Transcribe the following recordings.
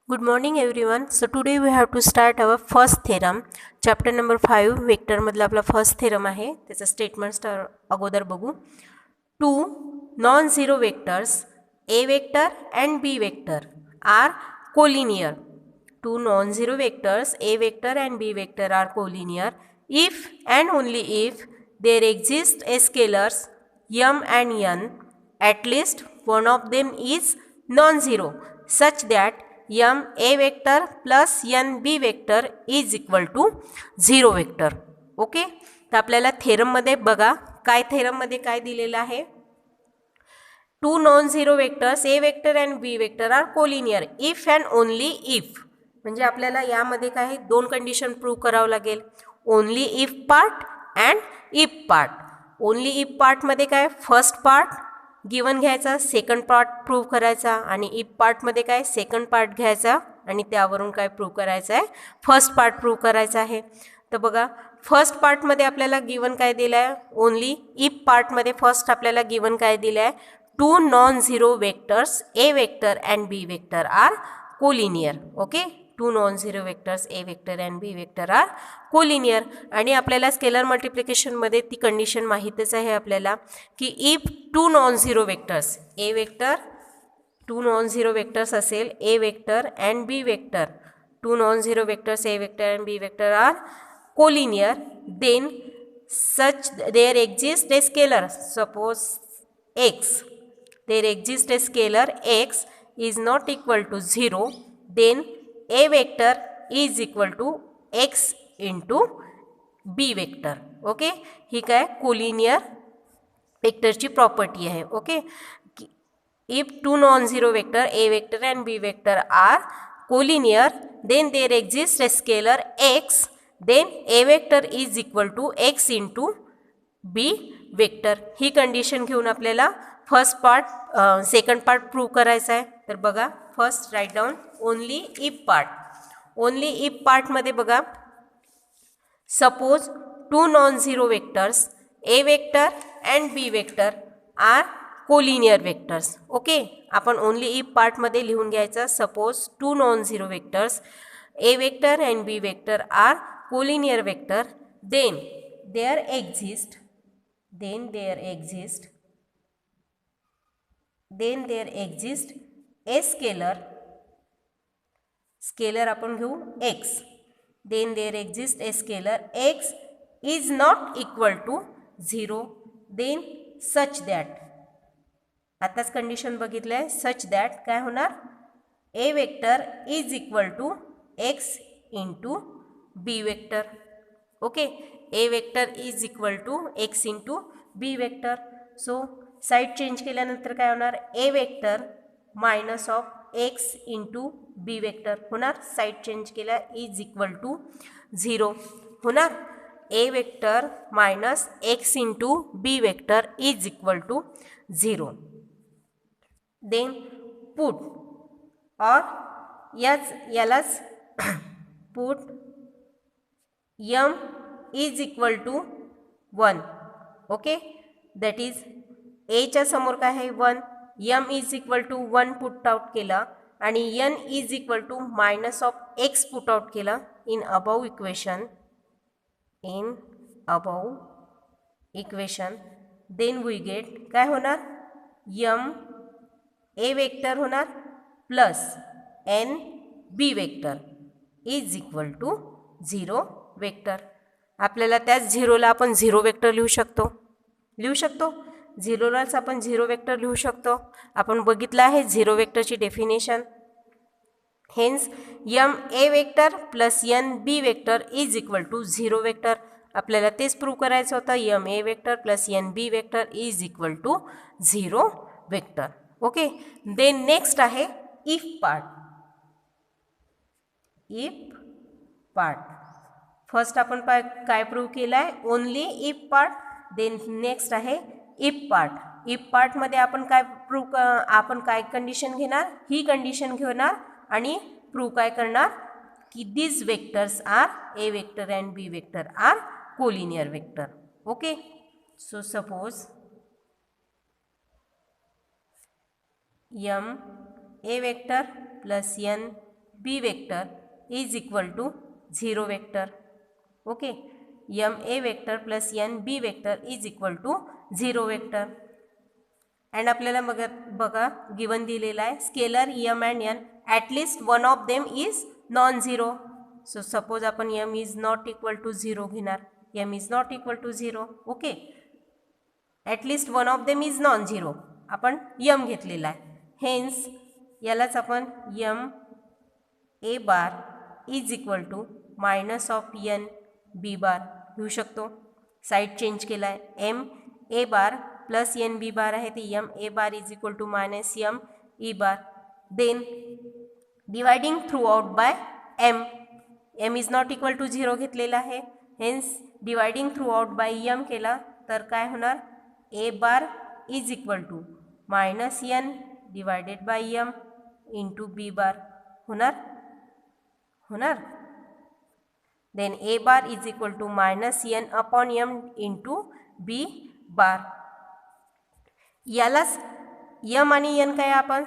Good morning everyone. So today we have to start our first theorem. Chapter number 5 vector मधला आपला first theorem आहे. त्याचा statements अगोदर बघू. Two non zero vectors A vector and B vector are collinear. Two non-zero vectors a vector and b vector are collinear if and only if there exist a scalars m and n, at least one of them is non-zero such that m a vector plus n b vector is equal to 0 vector. Okay, तर आपल्याला थेरममध्ये बघा काय थेरममध्ये काय दिलेलं आहे. Two non zero vectors A vector and B vector are collinear if and only if. म्हणजे आपल्याला यामध्ये काय दोन कंडिशन प्रूव्ह करावं लागेल. Only if part and if part. Only if पार्टमध्ये काय फर्स्ट पार्ट गिवन घ्यायचा, सेकंड पार्ट प्रूव्ह करायचा, आणि इफ पार्टमध्ये काय सेकंड पार्ट घ्यायचा आणि त्यावरून काय प्रूव्ह करायचं आहे फर्स्ट पार्ट प्रूव्ह करायचा आहे. तर बघा फर्स्ट पार्टमध्ये आपल्याला गिवन काय दिलं आहे. ओनली इफ पार्टमध्ये फर्स्ट आपल्याला गिवन काय दिलं आहे. Two non zero vectors A vector and B vector are collinear. Okay, two non zero vectors A vector and B vector are collinear. आणि आपल्याला स्केलर मल्टिप्लिकेशनमध्ये ती कंडिशन माहीतच आहे आपल्याला की if two non zero vectors A vector two non zero vectors असेल A vector and B vector, two non zero vectors A vector and B vector are collinear, then such there exists a scalar, suppose x, there exists a scalar x is not equal to 0, then a vector is equal to x into b vector. Okay, ही काय collinear वेक्टरची property आहे. Okay, if two non-zero vector a vector and b vector are collinear, then there exists a scalar x, then a vector is equal to x into b vector. ही condition घेऊन आपल्याला first part second part prove करायचा आहे. तर बघा first write down only if part. Only if पार्टमध्ये बघा suppose two non zero vectors A vector and B vector are collinear vectors. Okay, आपण ओनली इफ पार्टमध्ये लिहून घ्यायचं. Suppose two non zero vectors A vector and B vector are collinear vector, then there exists a scalar आपण घेऊ x, then there exists a scalar x is not equal to 0, then such that, आताच condition बघितलं आहे, such that काय होणार A vector is equal to x into B vector. Okay, A vector is equal to x into B vector. So side change केल्यानंतर काय होणार A vector minus of X into B vector होणार. Side change केल्या is equal to 0 होणार. A vector minus X into B vector is equal to 0. Then put और यालाच put m is equal to 1. Okay, that is एच्या समोर काय आहे 1, m is equal to 1 put out केला आणि n is equal to minus of x put out केला in above equation. Then we get काय होणार m ए वेक्टर होणार plus N B vector is equal to 0 vector. आपल्याला त्याच झिरोला आपण 0 vector लिहू शकतो. झिरोलाच आपण 0 वेक्टर लिहू शकतो. आपण बघितलं आहे 0 वेक्टरची definition. Hence M A vector plus N B vector is equal to 0 vector. आपल्याला तेच प्रूव्ह करायचं होतं. M A vector plus N B vector is equal to 0 vector. Okay, then next आहे इफ पार्ट. फर्स्ट आपण काय prove केलं आहे only if part. Then next आहे इफ पार्ट. इफ पार्टमध्ये आपण काय कंडिशन घेणार, ही कंडिशन घेणार आणि प्रूव्ह काय करणार की this vectors are A vector and B vector are collinear vector. Okay, so suppose m a vector plus n B vector is equal to 0 vector. Okay, M A vector plus N B vector is equal to 0 vector. And आपल्याला बघा given दिलेला आहे scalar M and N at least one of them is non zero. So suppose आपण M is not equal to 0 घेणार. M is not equal to 0. Okay, at least one of them is non zero आपण M घेतलेला आहे. हेन्स यालाच आपण M A bar is equal to minus of N B bar घेऊ शकतो. साईड चेंज केला आहे. M A bar plus N B bar आहे ते M A bar is equal to minus M E bar. Then dividing throughout by M. M is not equal to 0 घेतलेला आहे. Hence dividing throughout by M केला तर काय होणार A bar is equal to minus N divided by M into B bar होणार. Then A bar is equal to minus N upon M into B bar. यालाच यम आणि N काय आपण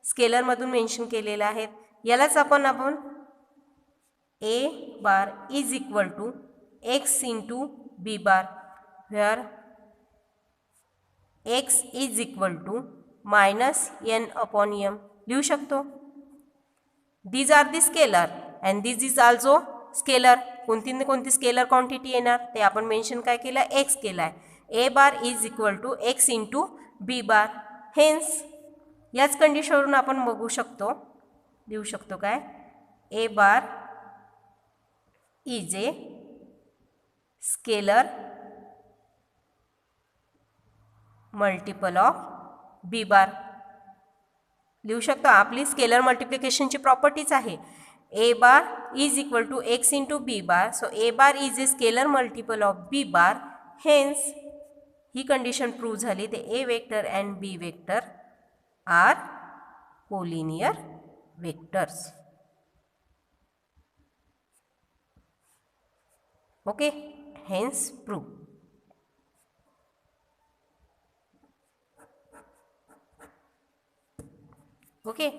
स्केलरमधून मेन्शन केलेलं आहे. यालाच आपण A bar is equal to x into B bar where x is equal to minus N upon M लिहू शकतो. These are the scalar and this is also scalar. कोणती स्केलर क्वांटिटी येणार ते आपण मेन्शन काय केलं एक्स केला आहे. A bar is equal to x into B bar. Hence याच कंडिशनवरून आपण लिहू शकतो काय A bar is a scalar multiple of B bar लिहू शकतो. आपली स्केलर मल्टिप्लिकेशनची प्रॉपर्टीज आहे. A bar is equal to x into B bar. So A bar is a scalar multiple of B bar. Hence ही condition prove झाली. ते A vector and B vector are collinear vectors. Okay, hence prove. Okay,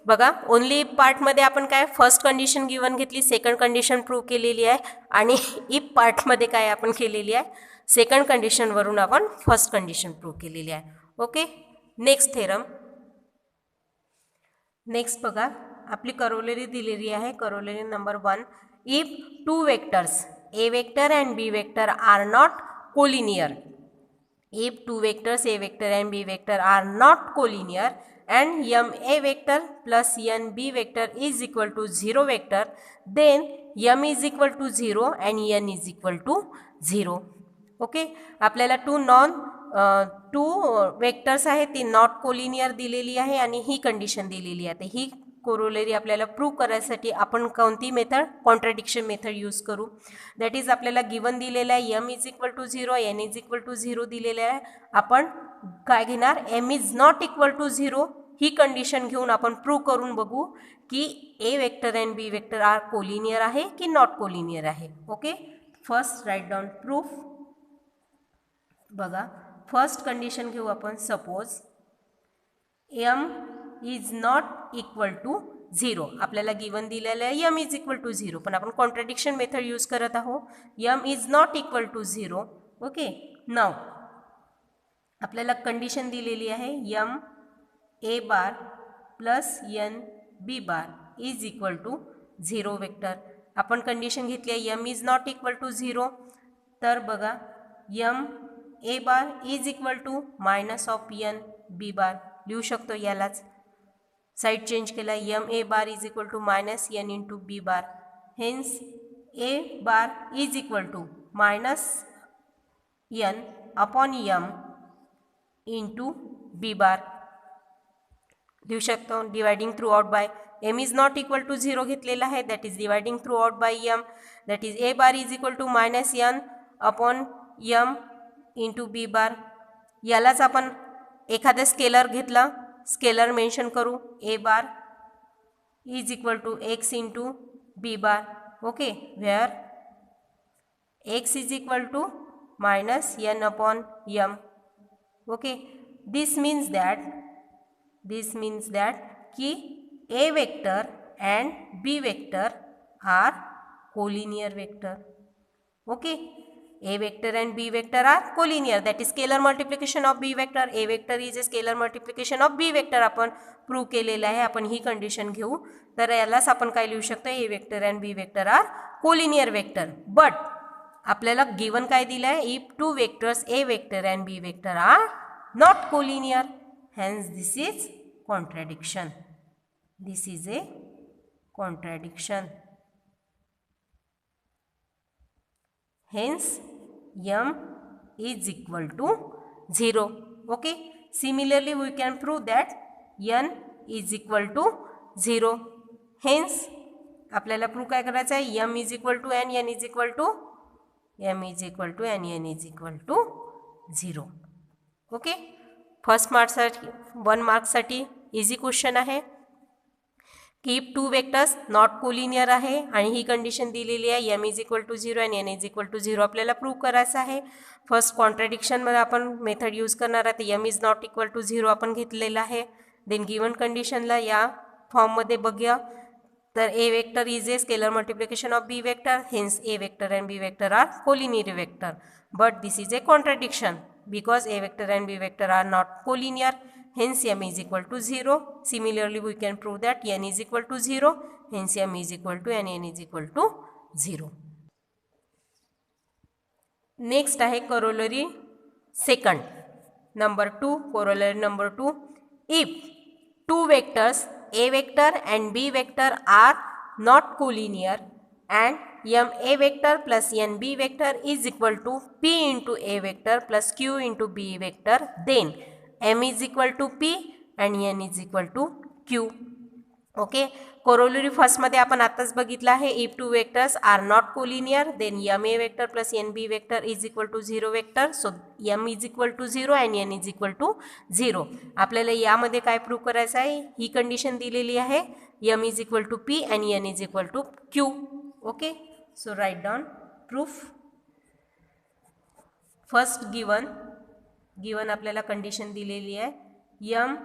बघा only पार्टमध्ये आपण काय first condition given घेतली, second condition prove केलेली आहे. आणि इफ पार्टमध्ये काय आपण केलेली आहे सेकंड कंडिशनवरून आपण फर्स्ट कंडिशन प्रूव्ह केलेली आहे. Okay, next theorem. नेक्स्ट बघा आपली करोलरी दिलेली आहे. Corollary number 1. If two vectors A vector and B vector are not collinear. If two vectors A vector and B vector are not collinear and m a vector plus n b vector is equal to 0 vector, then m is equal to 0 and n is equal to 0. Okay, आपल्याला two vectors आहेत ती not collinear दिलेली आहे आणि ही condition दिलेली आहे. ही corollary आपल्याला prove करायसाठी आपण कोणती मेथड कॉन्ट्रडिक्शन मेथड यूज करू. दॅट इज आपल्याला गिवन दिलेला आहे M is equal to 0 N is equal to 0 दिलेलं आहे. आपण काय घेणार M is not equal to 0 ही कंडिशन घेऊन आपण प्रूव्ह करून बघू की A vector and B vector are collinear आहे की नॉट कोलिनियर आहे. Okay, first write down proof. बघा फर्स्ट कंडिशन घेऊ आपण. Suppose M is not equal to 0. आपल्याला गिवन दिलेलं आहे एम इज इक्वल टू 0 पण आपण कॉन्ट्रडिक्शन मेथड यूज करत आहोत. M is not equal to 0. Okay, नाव आपल्याला कंडिशन दिलेली आहे M A bar plus N B bar is equal to 0 vector. आपण कंडिशन घेतली आहे M is not equal to 0. तर बघा M A bar is equal to minus of N B bar लिहू शकतो. यालाच साइड चेंज केला. M A bar is equal to minus N into B bar. Hence A bar is equal to minus N upon M into B bar लिहू शकतो. Dividing throughout by m is not equal to 0 घेतलेला आहे. That is dividing throughout by m. That is a bar is equal to minus N upon M into B bar. यालाच आपण एखादा scalar घेतला, scalar mention करू. A bar is equal to x into B bar. Okay, where x is equal to minus N upon M. Okay, this means that की A vector and B vector are collinear vector. Okay, A vector and B vector are collinear, that is scalar multiplication of B vector. A vector is a scalar multiplication of B vector. आपण prove केलेलं आहे. आपण ही condition घेऊ तर यालाच आपण काय लिहू शकतो, A vector and B vector are collinear vector. But आपल्याला गिवन काय दिलं आहे, if two vectors A vector and B vector are not collinear, hence this is contradiction. This is a contradiction. Hence m is equal to 0. Okay, similarly we can prove that n is equal to 0. Hence आपल्याला prove काय करायचं आहे, m is equal to n, n is equal to m is equal to n, n is equal to 0. Okay, first मार्क्ससाठी 1 मार्क्ससाठी easy question आहे की if two vectors not collinear आहे आणि ही कंडिशन दिलेली आहे, m इज इक्वल टू 0 आणि n is equal to 0 आपल्याला प्रूव्ह करायचं आहे. फर्स्ट कॉन्ट्रॅडिक्शनमध्ये आपण मेथड यूज करणार आहे, m is not equal to 0 आपण घेतलेलं आहे. देन गिवन कंडिशनला या फॉर्ममध्ये बघूया तर A vector is a scalar multiplication of B vector, hence A vector and B vector are collinear vector. But this is a contradiction because A vector and B vector are not collinear, hence m is equal to 0. Similarly we can prove that n is equal to 0, hence m is equal to n is equal to 0. Next आहे corollary second. Number 2, corollary number 2. If two vectors A vector and B vector are not collinear and m A vector plus n B vector is equal to p into A vector plus q into B vector, then m is equal to p and n is equal to q. Okay, corollary फर्स्टमध्ये आपण आताच बघितलं आहे, if two vectors are not collinear then m A vector plus n B vector is equal to 0 vector. So m is equal to 0 आणि n is equal to 0. आपल्याला यामध्ये काय prove करायचं आहे, ही कंडिशन दिलेली आहे, m is equal to p आणि n is equal to q. Okay, so write down proof. First given आपल्याला कंडिशन दिलेली आहे, m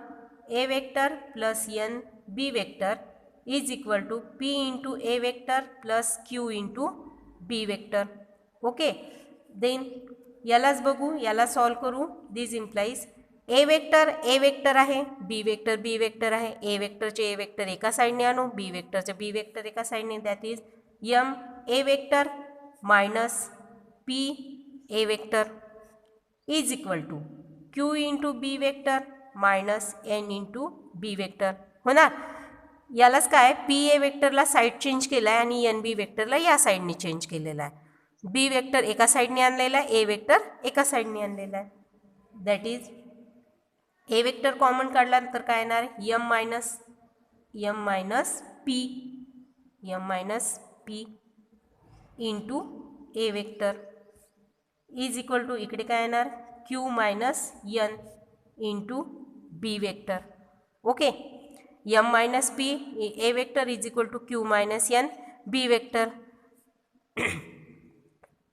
A vector plus n B vector is equal to p into A vector plus q into B vector. Okay, then यालाच बघू, याला solve करू. This implies A vector आहे, B vector आहे. A वेक्टरचे A वेक्टर एका साईडने आणू, B वेक्टरचे B वेक्टर एका साईडने, that is m A vector minus p A vector is equal to q into B vector minus n into B vector होणार. यालाच काय, p A वेक्टरला साईड चेंज केला आहे आणि n B वेक्टरला या साईडने चेंज केलेला आहे. B वेक्टर एका साईडने आणलेला आहे, A वेक्टर एका साईडने आणलेला आहे. That is A vector common काढला तर काय येणार, m minus p into A vector is equal to इकडे काय येणार, q minus n into B vector. Okay, m minus p A vector is equal to q minus n B vector.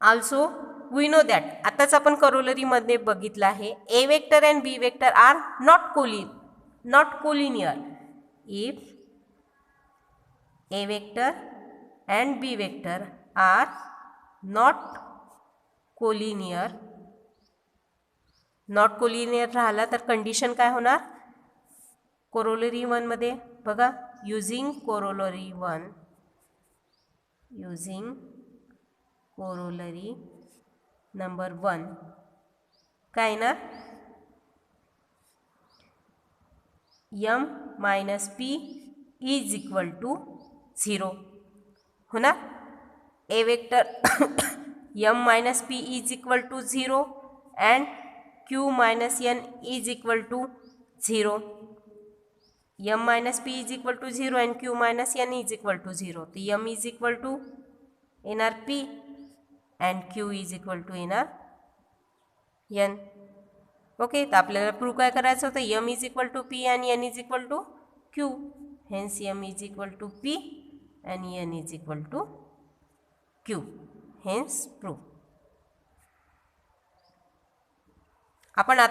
Also we know that, आताच आपण करोलरीमध्ये बघितलं आहे, A vector and B vector are not collinear. If A vector and B vector are not collinear राहिला तर condition काय होणार, corollary 1 मध्ये बघा, युजिंग कोरोलरी नंबर 1 काय येणार, m minus p is equal to 0 होणार. A vector m minus p is equal to 0 and q minus n is equal to 0. m minus p is equal to 0 and q minus n is equal to 0. तर m is equal to येणार p and q is equal to येणार n. Okay, तर आपल्याला prove काय करायचं होतं, m is equal to p आणि n is equal to q. Hence m is equal to p आणि n is equal to q. Hence prove. आपण